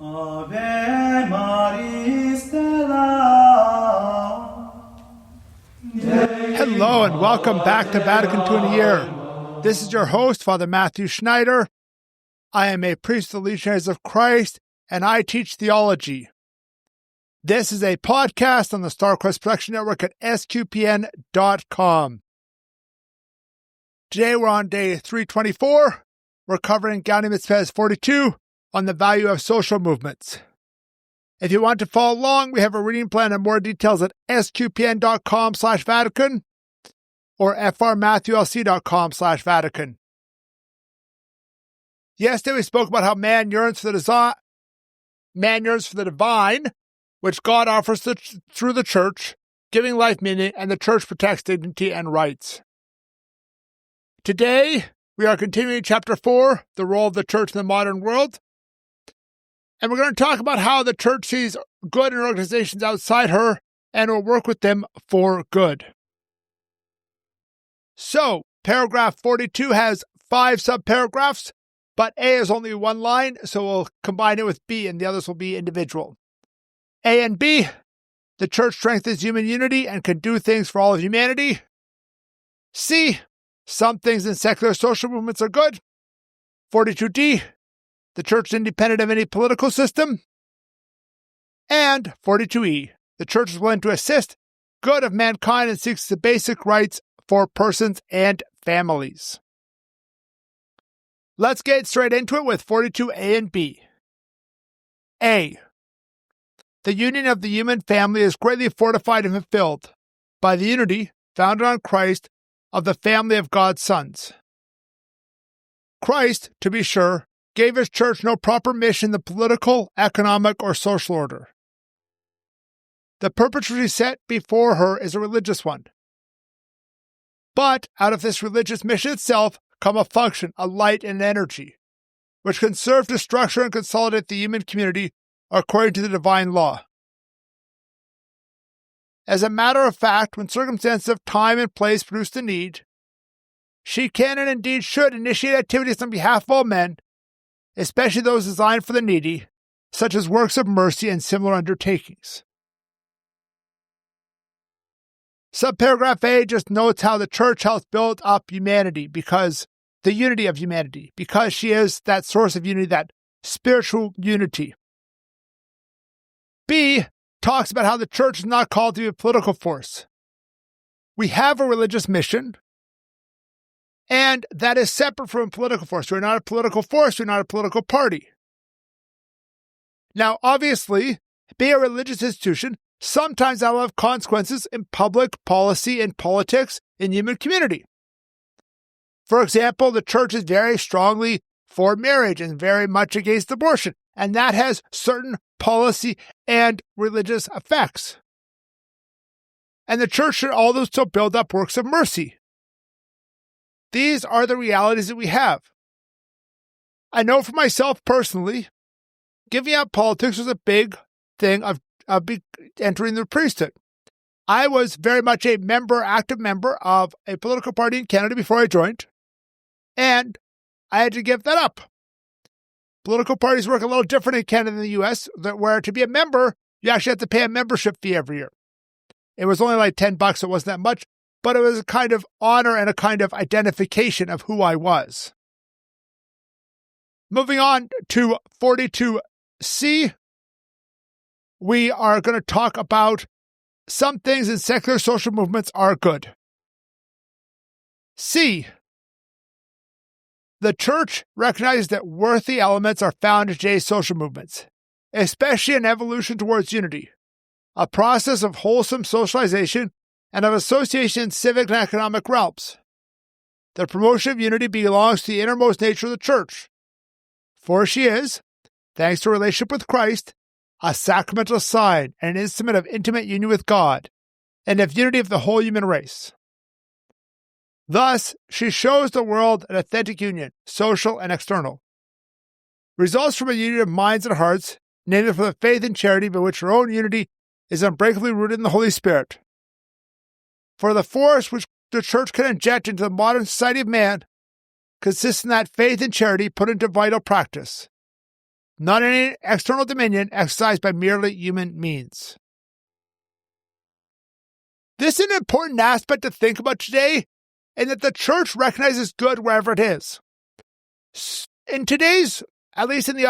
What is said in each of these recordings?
Ave Maris Stella. Hello and welcome back to Vatican II in a Year. This is your host, Father Matthew Schneider. I am a priest of the Legionaries of Christ, and I teach theology. This is a podcast on the StarQuest Production Network at sqpn.com. Today we're on day 324. We're covering Gaudium et Spes 42 on the value of social movements. If you want to follow along, we have a reading plan and more details at sqpn.com/Vatican or frmatthewlc.com/Vatican. Yesterday we spoke about how man yearns for the divine, which God offers through the church, giving life meaning, and the church protects dignity and rights. Today, we are continuing chapter 4, the role of the church in the modern world. And we're going to talk about how the church sees good in organizations outside her and will work with them for good. So, paragraph 42 has 5 subparagraphs, but A is only one line, so we'll combine it with B and the others will be individual. A and B, the church strengthens human unity and can do things for all of humanity. C, some things in secular social movements are good. 42D, the church is independent of any political system. And 42E, the church is willing to assist good of mankind and seeks the basic rights for persons and families. Let's get straight into it with 42A and B. A, the union of the human family is greatly fortified and fulfilled by the unity founded on Christ of the family of God's sons. Christ, to be sure, gave his church no proper mission in the political, economic, or social order. The purpose which he set before her is a religious one. But out of this religious mission itself come a function, a light, and an energy, which can serve to structure and consolidate the human community according to the divine law. As a matter of fact, when circumstances of time and place produce the need, she can and indeed should initiate activities on behalf of all men, especially those designed for the needy, such as works of mercy and similar undertakings. Subparagraph A just notes how the church helps build up humanity because the unity of humanity, because she is that source of unity, that spiritual unity. B talks about how the church is not called to be a political force. We have a religious mission, and that is separate from a political force. We're not a political force. We're not a political party. Now, obviously, being a religious institution, sometimes that will have consequences in public policy and politics in human community. For example, the church is very strongly for marriage and very much against abortion, and that has certain policy and religious effects. And the church should also build up works of mercy. These are the realities that we have. I know for myself personally, giving up politics was a big thing of entering the priesthood. I was very much a active member of a political party in Canada before I joined, and I had to give that up. Political parties work a little different in Canada than the U.S., where to be a member, you actually have to pay a membership fee every year. It was only like $10, so it wasn't that much, but it was a kind of honor and a kind of identification of who I was. Moving on to 42C, we are going to talk about some things in secular social movements are good. C, the church recognizes that worthy elements are found in today's social movements, especially an evolution towards unity, a process of wholesome socialization and of association in civic and economic realms. The promotion of unity belongs to the innermost nature of the church, for she is, thanks to her relationship with Christ, a sacramental sign and an instrument of intimate union with God and of unity of the whole human race. Thus, she shows the world an authentic union, social and external. Results from a union of minds and hearts, namely from the faith and charity by which her own unity is unbreakably rooted in the Holy Spirit. For the force which the church can inject into the modern society of man consists in that faith and charity put into vital practice. not any external dominion exercised by merely human means. This is an important aspect to think about today, in that the church recognizes good wherever it is. In today's, at least in the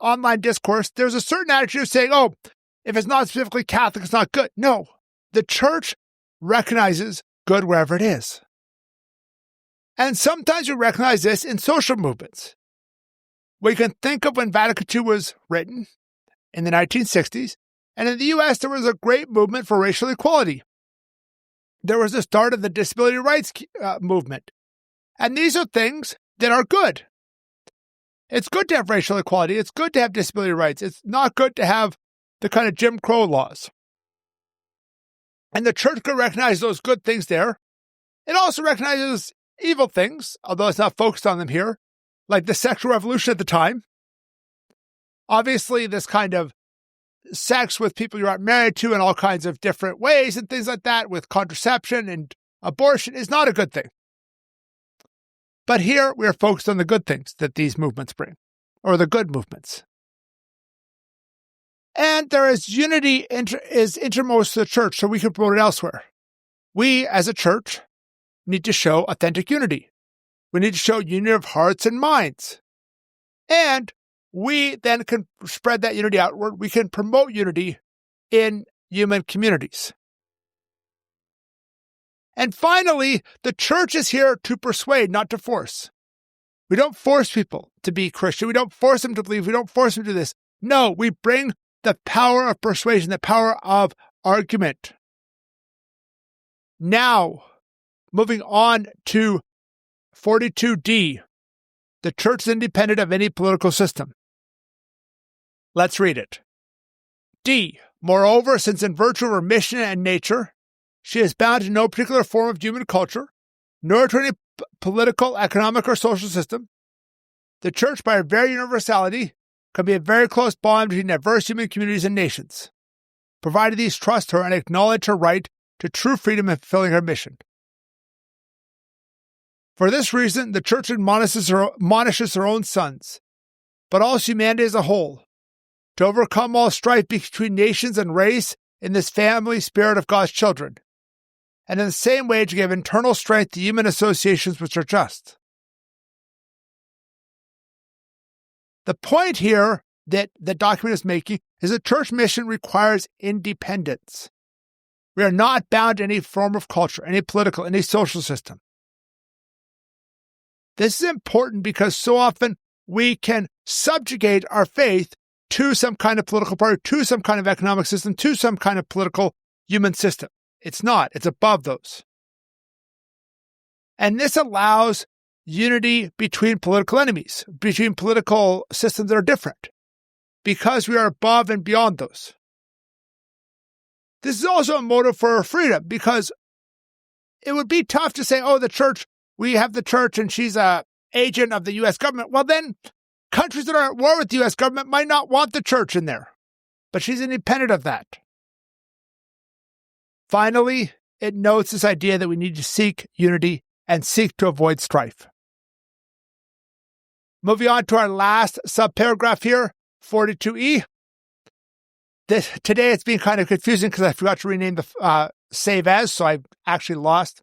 online discourse, there's a certain attitude of saying, oh, if it's not specifically Catholic, it's not good. No, the church recognizes good wherever it is. And sometimes we recognize this in social movements. We can think of when Vatican II was written in the 1960s, and in the U.S. there was a great movement for racial equality. There was the start of the disability rights movement. And these are things that are good. It's good to have racial equality. It's good to have disability rights. It's not good to have the kind of Jim Crow laws. And the church could recognize those good things there. It also recognizes evil things, although it's not focused on them here, like the sexual revolution at the time. Obviously, this kind of sex with people you aren't married to in all kinds of different ways and things like that, with contraception and abortion, is not a good thing. But here we are focused on the good things that these movements bring, or the good movements. And there is unity is innermost to the church, so we can promote it elsewhere. We, as a church, need to show authentic unity. We need to show unity of hearts and minds. And we then can spread that unity outward. We can promote unity in human communities. And finally, the church is here to persuade, not to force. We don't force people to be Christian. We don't force them to believe. We don't force them to do this. No, we bring the power of persuasion, the power of argument. Now, moving on to 42D, the church is independent of any political system. Let's read it. D, moreover, since in virtue of her mission and nature, she is bound to no particular form of human culture, nor to any political, economic, or social system, the church, by her very universality, can be a very close bond between diverse human communities and nations, provided these trust her and acknowledge her right to true freedom in fulfilling her mission. For this reason, the church admonishes her own sons, but all humanity as a whole, to overcome all strife between nations and race in this family spirit of God's children, and in the same way to give internal strength to human associations which are just. The point here that the document is making is that church mission requires independence. We are not bound to any form of culture, any political, any social system. This is important because so often we can subjugate our faith to some kind of political party, to some kind of economic system, to some kind of political human system. It's not. It's above those. And this allows unity between political enemies, between political systems that are different, because we are above and beyond those. This is also a motive for freedom, because it would be tough to say, oh, the church, we have the church and she's an agent of the U.S. government. Well, then countries that are at war with the U.S. government might not want the church in there, but she's independent of that. Finally, it notes this idea that we need to seek unity and seek to avoid strife. Moving on to our last subparagraph here, 42E. Today it's been kind of confusing because I forgot to rename the save as, so I actually lost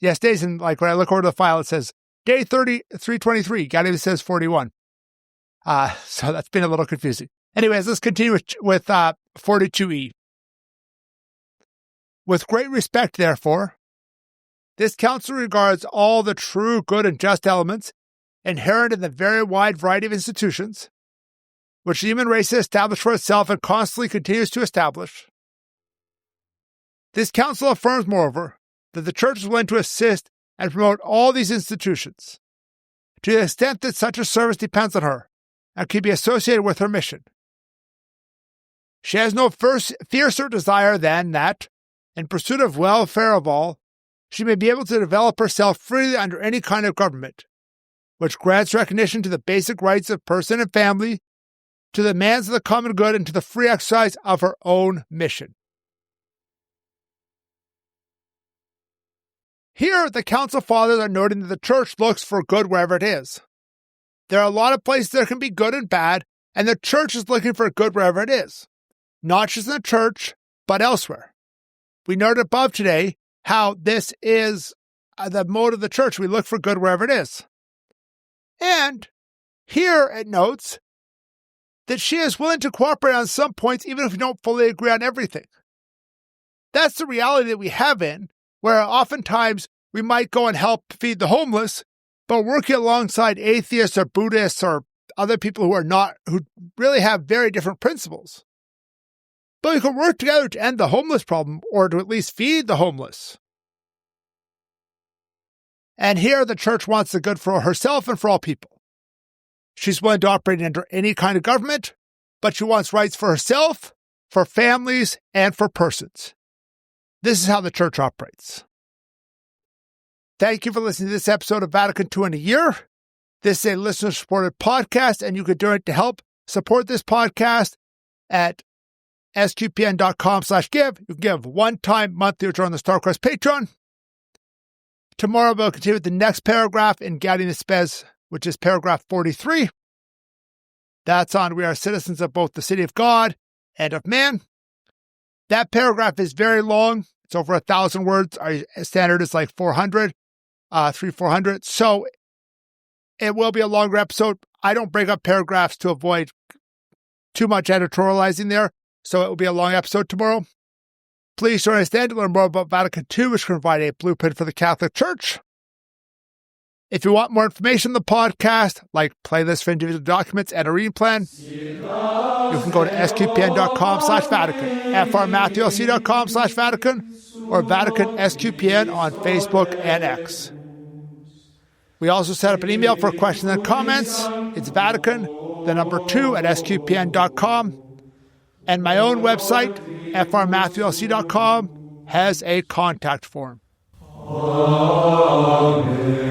yesterday's. And like when I look over the file, it says day 323. God even says 41. So that's been a little confusing. Anyways, let's continue with 42E. With great respect, therefore, this council regards all the true, good, and just elements inherent in the very wide variety of institutions which the human race has established for itself and constantly continues to establish. This council affirms, moreover, that the church is willing to assist and promote all these institutions to the extent that such a service depends on her and can be associated with her mission. She has no fiercer desire than that, in pursuit of welfare of all, she may be able to develop herself freely under any kind of government, which grants recognition to the basic rights of person and family, to the demands of the common good, and to the free exercise of her own mission. Here, the Council Fathers are noting that the church looks for good wherever it is. There are a lot of places that can be good and bad, And the church is looking for good wherever it is, not just in the church, but elsewhere. We noted above today how this is the mode of the church. We look for good wherever it is. And here it notes that she is willing to cooperate on some points, even if we don't fully agree on everything. That's the reality that we have in, where oftentimes we might go and help feed the homeless, but working alongside atheists or Buddhists or other people who really have very different principles. But we can work together to end the homeless problem, or to at least feed the homeless. And here the church wants the good for herself and for all people. She's willing to operate under any kind of government, but she wants rights for herself, for families, and for persons. This is how the church operates. Thank you for listening to this episode of Vatican II in a Year. This is a listener-supported podcast, and you can donate to help support this podcast at sqpn.com/give. You can give one-time monthly or join the StarQuest Patreon. Tomorrow we'll continue with the next paragraph in Gaudium et Spes, which is paragraph 43. That's on we are citizens of both the city of God and of man. That paragraph is very long. It's over 1,000 words. Our standard is like 400, 400. So it will be a longer episode. I don't break up paragraphs to avoid too much editorializing there. So it will be a long episode tomorrow. Please join us then to learn more about Vatican II, which can provide a blueprint for the Catholic Church. If you want more information on the podcast, like playlists for individual documents and a reading plan, you can go to sqpn.com/Vatican, frmatthewlc.com/Vatican, or Vatican SQPN on Facebook and X. We also set up an email for questions and comments. It's Vatican2@sqpn.com. And my own website, frmatthewlc.com, has a contact form. Amen.